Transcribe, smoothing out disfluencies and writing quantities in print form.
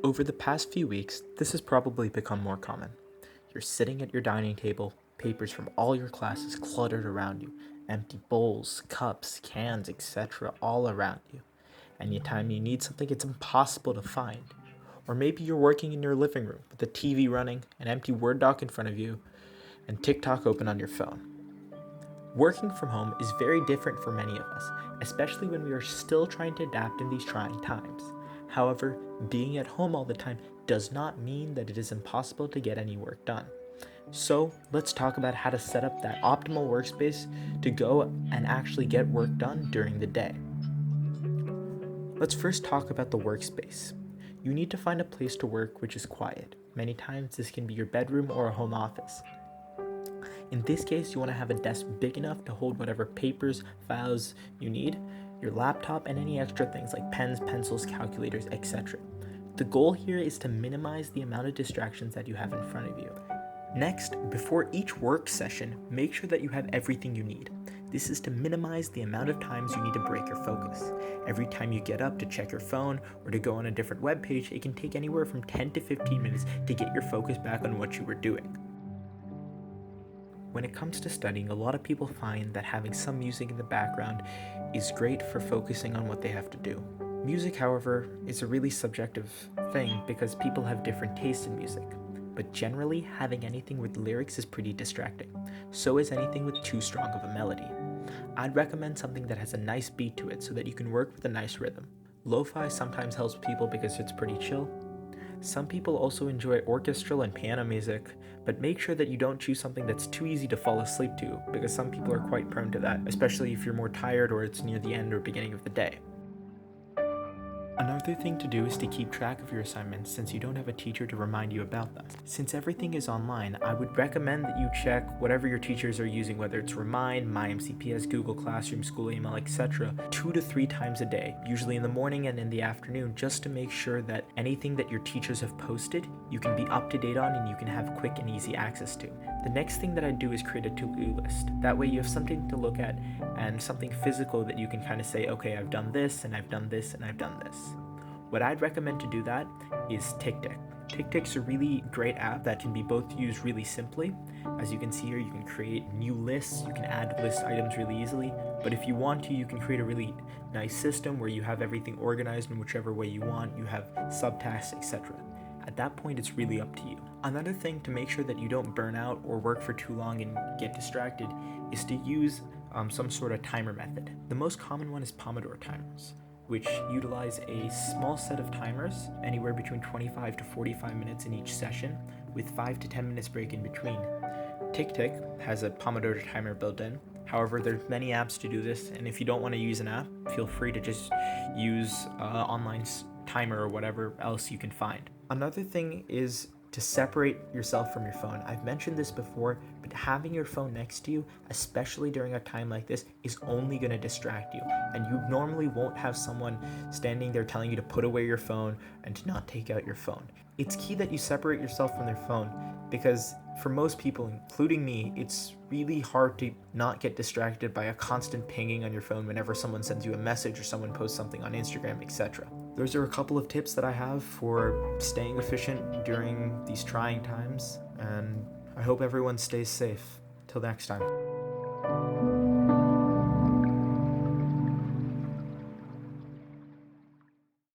Over the past few weeks, this has probably become more common. You're sitting at your dining table, papers from all your classes cluttered around you, empty bowls, cups, cans, etc., all around you. Anytime you need something, it's impossible to find. Or maybe you're working in your living room with the TV running, an empty Word doc in front of you, and TikTok open on your phone. Working from home is very different for many of us, especially when we are still trying to adapt in these trying times. However, being at home all the time does not mean that it is impossible to get any work done. So, let's talk about how to set up that optimal workspace to go and actually get work done during the day. Let's first talk about the workspace. You need to find a place to work which is quiet. Many times this can be your bedroom or a home office. In this case, you want to have a desk big enough to hold whatever papers, files you need, your laptop, and any extra things like pens, pencils, calculators, etc. The goal here is to minimize the amount of distractions that you have in front of you. Next, before each work session, make sure that you have everything you need. This is to minimize the amount of times you need to break your focus. Every time you get up to check your phone or to go on a different web page, it can take anywhere from 10 to 15 minutes to get your focus back on what you were doing. When it comes to studying, a lot of people find that having some music in the background is great for focusing on what they have to do. Music, however, is a really subjective thing because people have different tastes in music. But generally, having anything with lyrics is pretty distracting. So is anything with too strong of a melody. I'd recommend something that has a nice beat to it so that you can work with a nice rhythm. Lo-fi sometimes helps people because it's pretty chill. Some people also enjoy orchestral and piano music, but make sure that you don't choose something that's too easy to fall asleep to, because some people are quite prone to that, especially if you're more tired or it's near the end or beginning of the day. Another thing to do is to keep track of your assignments since you don't have a teacher to remind you about them. Since everything is online, I would recommend that you check whatever your teachers are using, whether it's Remind, MyMCPS, Google Classroom, School Email, etc., 2 to 3 times a day, usually in the morning and in the afternoon, just to make sure that anything that your teachers have posted, you can be up to date on and you can have quick and easy access to. The next thing that I do is create a to-do list. That way you have something to look at and something physical that you can kind of say, okay, I've done this and I've done this and I've done this. What I'd recommend to do that is TickTick. TickTick's a really great app that can be both used really simply. As you can see here, you can create new lists, you can add list items really easily, but if you want to, you can create a really nice system where you have everything organized in whichever way you want, you have subtasks, etc. At that point, it's really up to you. Another thing to make sure that you don't burn out or work for too long and get distracted is to use some sort of timer method. The most common one is Pomodoro Timers, which utilize a small set of timers, anywhere between 25 to 45 minutes in each session, with 5 to 10 minutes break in between. TickTick has a Pomodoro timer built in. However, there's many apps to do this, and if you don't want to use an app, feel free to just use online timer or whatever else you can find. Another thing is to separate yourself from your phone. I've mentioned this before, but having your phone next to you, especially during a time like this, is only going to distract you. And you normally won't have someone standing there telling you to put away your phone and to not take out your phone. It's key that you separate yourself from their phone because for most people, including me, it's really hard to not get distracted by a constant pinging on your phone whenever someone sends you a message or someone posts something on Instagram, etc. Those are a couple of tips that I have for staying efficient during these trying times, and I hope everyone stays safe. Till next time.